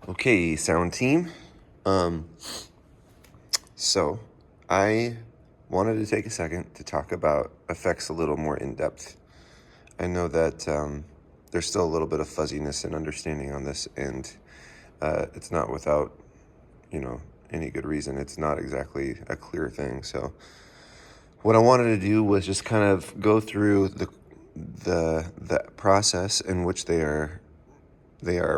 Okay, sound team. Um, so I wanted to take a second to talk about effects a little more in depth. I know that there's still a little bit of fuzziness and understanding on this, and it's not without, you know, any good reason. It's not exactly a clear thing. So what I wanted to do was just kind of go through the process in which they are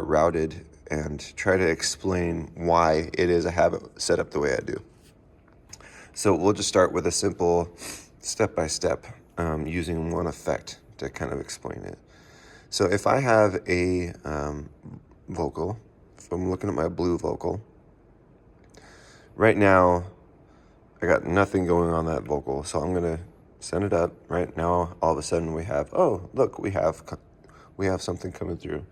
routed and try to explain why it is I have it set up the way I do. So we'll just start with a simple step-by-step using one effect to kind of explain it. So if I have a vocal, if I'm looking at my blue vocal, right now I got nothing going on that vocal, so I'm gonna send it up. Right now, all of a sudden we have, oh look, we have something coming through.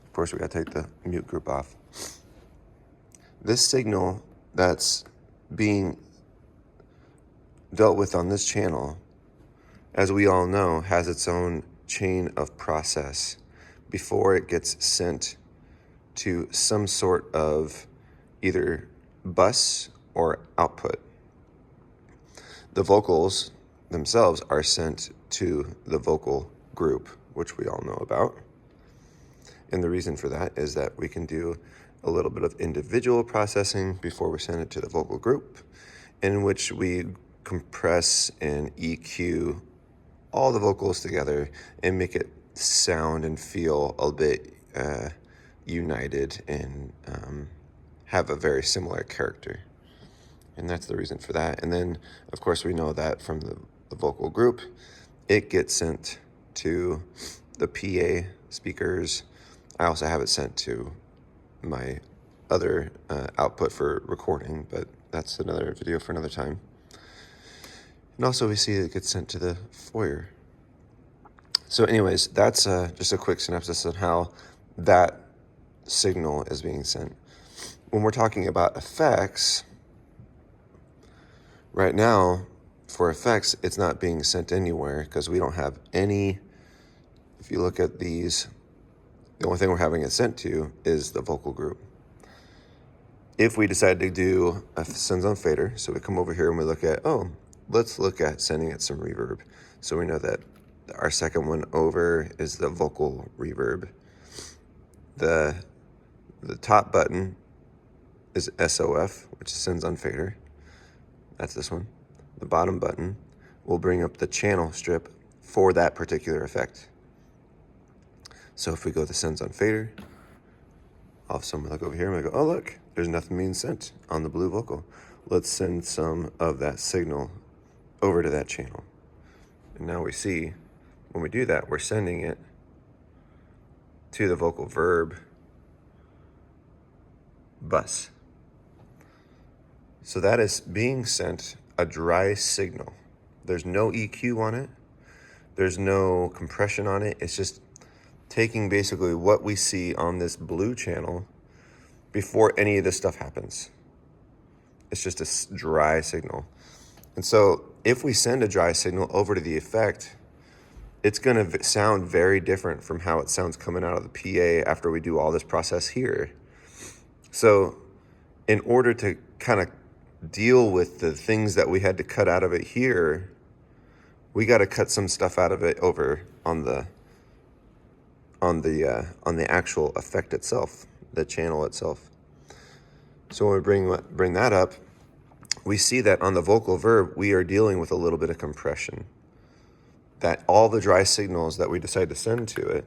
Of course, we gotta take the mute group off. This signal that's being dealt with on this channel, as we all know, has its own chain of process before it gets sent to some sort of either bus or output. The vocals themselves are sent to the vocal group, which we all know about. And the reason for that is that we can do a little bit of individual processing before we send it to the vocal group, in which we compress and EQ all the vocals together and make it sound and feel a bit united and have a very similar character. And that's the reason for that. And then, of course, we know that from the vocal group, it gets sent to the PA speakers. I also have it sent to my other output for recording, but that's another video for another time. And also we see it gets sent to the foyer. So anyways, that's just a quick synopsis on how that signal is being sent. When we're talking about effects, right now, for effects, it's not being sent anywhere because we don't have any. If you look at these, the only thing we're having it sent to is the vocal group. If we decide to do a sends on fader, so we come over here and we look at, let's look at sending it some reverb. So we know that our second one over is the vocal reverb. The top button is SOF, which sends on fader. That's this one. The bottom button will bring up the channel strip for that particular effect. So if we go to sends on fader, all of a sudden we look over here and we go, oh look, there's nothing being sent on the blue vocal. Let's send some of that signal over to that channel. And now we see when we do that, we're sending it to the vocal verb bus. So that is being sent a dry signal. There's no EQ on it. There's no compression on it. It's just taking basically what we see on this blue channel before any of this stuff happens. It's just a dry signal. And so if we send a dry signal over to the effect, it's going to sound very different from how it sounds coming out of the PA after we do all this process here. So in order to kind of deal with the things that we had to cut out of it here, we got to cut some stuff out of it over on the actual effect itself, the channel itself. So when we bring that up, we see that on the vocal verb, we are dealing with a little bit of compression. That all the dry signals that we decide to send to it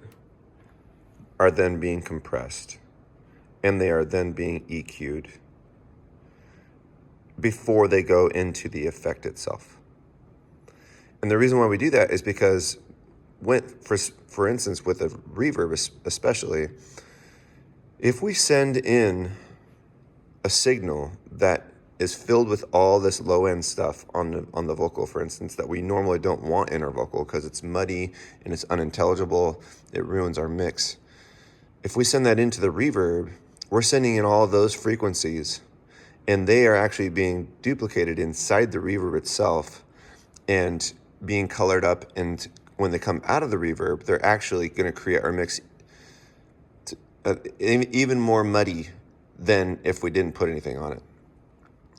are then being compressed, and they are then being EQ'd before they go into the effect itself. And the reason why we do that is because for instance, with a reverb especially, if we send in a signal that is filled with all this low-end stuff on the vocal, for instance, that we normally don't want in our vocal because it's muddy and it's unintelligible, it ruins our mix. If we send that into the reverb, we're sending in all of those frequencies, and they are actually being duplicated inside the reverb itself and being colored up, and when they come out of the reverb, they're actually going to create our mix even more muddy than if we didn't put anything on it.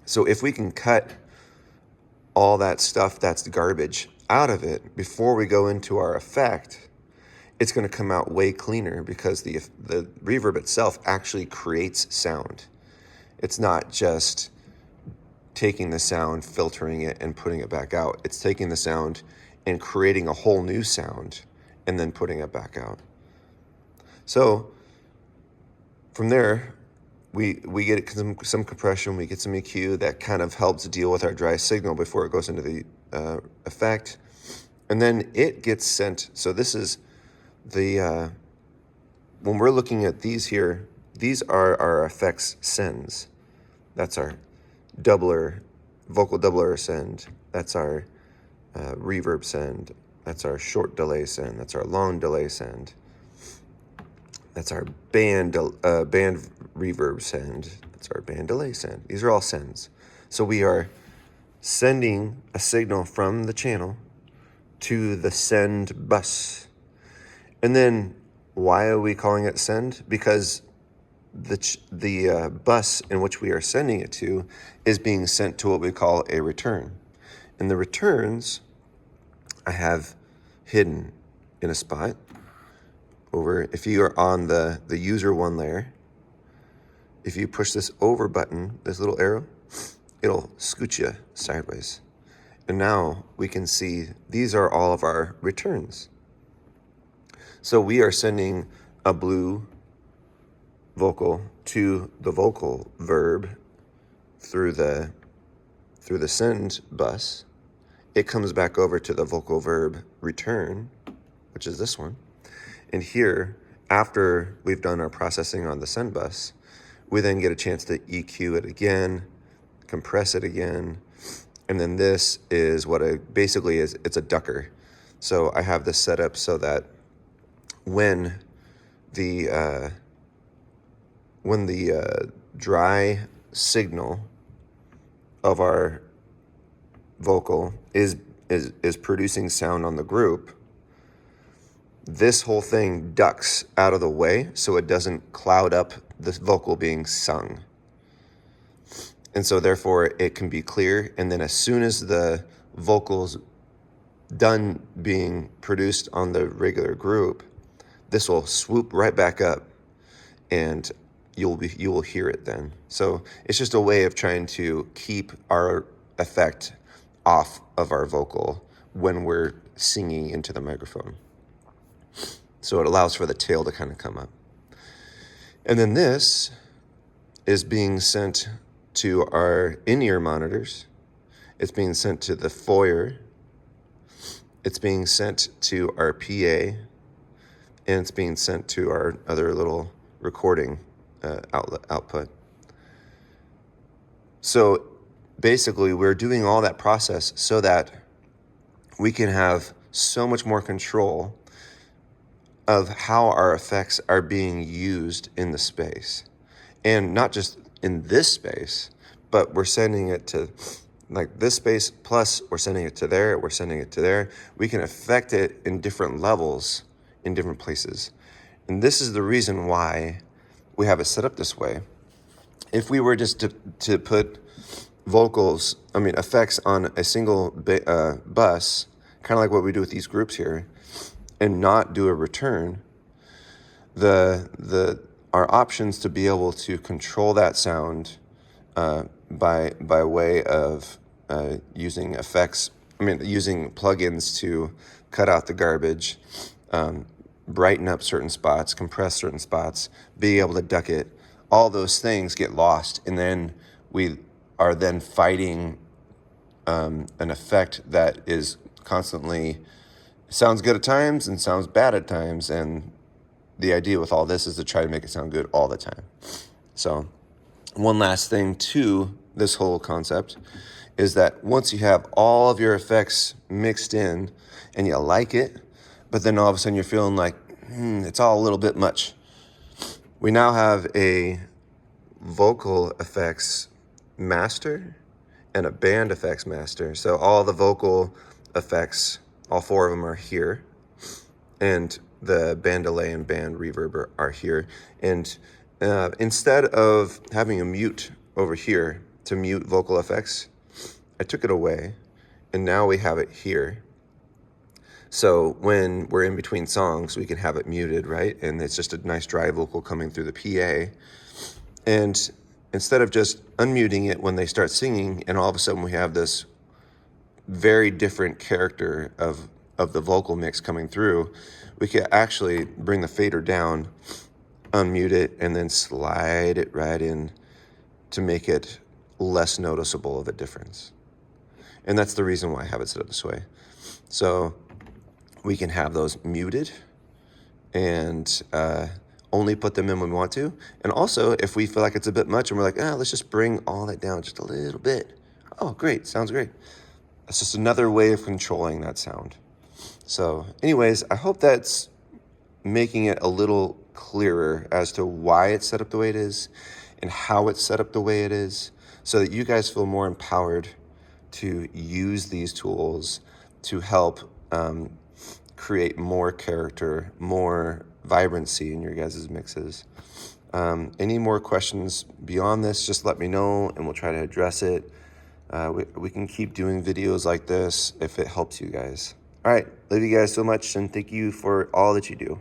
So if we can cut all that stuff that's the garbage out of it before we go into our effect, it's going to come out way cleaner because the reverb itself actually creates sound. It's not just taking the sound, filtering it, and putting it back out. It's taking the sound and creating a whole new sound and then putting it back out. So from there, we get some compression, we get some EQ that kind of helps deal with our dry signal before it goes into the effect. And then it gets sent. So this is the, when we're looking at these here, these are our effects sends. That's our doubler, vocal doubler send. That's our reverb send. That's our short delay send. That's our long delay send. That's our band reverb send. That's our band delay send. These are all sends. So we are sending a signal from the channel to the send bus. And then why are we calling it send? Because the bus in which we are sending it to is being sent to what we call a return. And the returns I have hidden in a spot over. If you are on the user one layer, if you push this over button, this little arrow, it'll scoot you sideways. And now we can see these are all of our returns. So we are sending a blue vocal to the vocal verb through the send bus. It comes back over to the vocal verb return, which is this one. And here, after we've done our processing on the send bus, we then get a chance to EQ it again, compress it again, and then this is what it basically is. It's a ducker. So I have this set up so that when the dry signal of our vocal is producing sound on the group, this whole thing ducks out of the way so it doesn't cloud up the vocal being sung. And so therefore it can be clear. And then as soon as the vocal's done being produced on the regular group, this will swoop right back up and you will hear it then. So it's just a way of trying to keep our effect off of our vocal when we're singing into the microphone. So it allows for the tail to kind of come up. And then this is being sent to our in-ear monitors. It's being sent to the foyer. It's being sent to our PA. And it's being sent to our other little recording output. So basically, we're doing all that process so that we can have so much more control of how our effects are being used in the space. And not just in this space, but we're sending it to like this space, plus we're sending it to there, we're sending it to there. We can affect it in different levels in different places. And this is the reason why we have it set up this way. If we were just to put effects on a single bus, kind of like what we do with these groups here, and not do a return, our options to be able to control that sound by way of using effects, using plugins to cut out the garbage, brighten up certain spots, compress certain spots, be able to duck it, all those things get lost, and then we are then fighting an effect that is constantly sounds good at times and sounds bad at times, and the idea with all this is to try to make it sound good all the time. So one last thing to this whole concept is that once you have all of your effects mixed in and you like it, but then all of a sudden you're feeling like it's all a little bit much, we now have a vocal effects master and a band effects master. So all the vocal effects, all four of them are here, and the band delay and band reverb are here. And Instead of having a mute over here to mute vocal effects, I took it away, and now we have it here. So when we're in between songs, we can have it muted, right? And it's just a nice dry vocal coming through the PA. And instead of just unmuting it when they start singing, and all of a sudden we have this very different character of the vocal mix coming through, we could actually bring the fader down, unmute it, and then slide it right in to make it less noticeable of a difference. And that's the reason why I have it set up this way. So we can have those muted and only put them in when we want to. And also, if we feel like it's a bit much and we're like, let's just bring all that down just a little bit. Oh, great, sounds great. It's just another way of controlling that sound. So anyways, I hope that's making it a little clearer as to why it's set up the way it is and how it's set up the way it is, so that you guys feel more empowered to use these tools to help create more character, more vibrancy in your guys' mixes. Any more questions beyond this, just let me know and we'll try to address it. We can keep doing videos like this if it helps you guys. All right, love you guys so much and thank you for all that you do.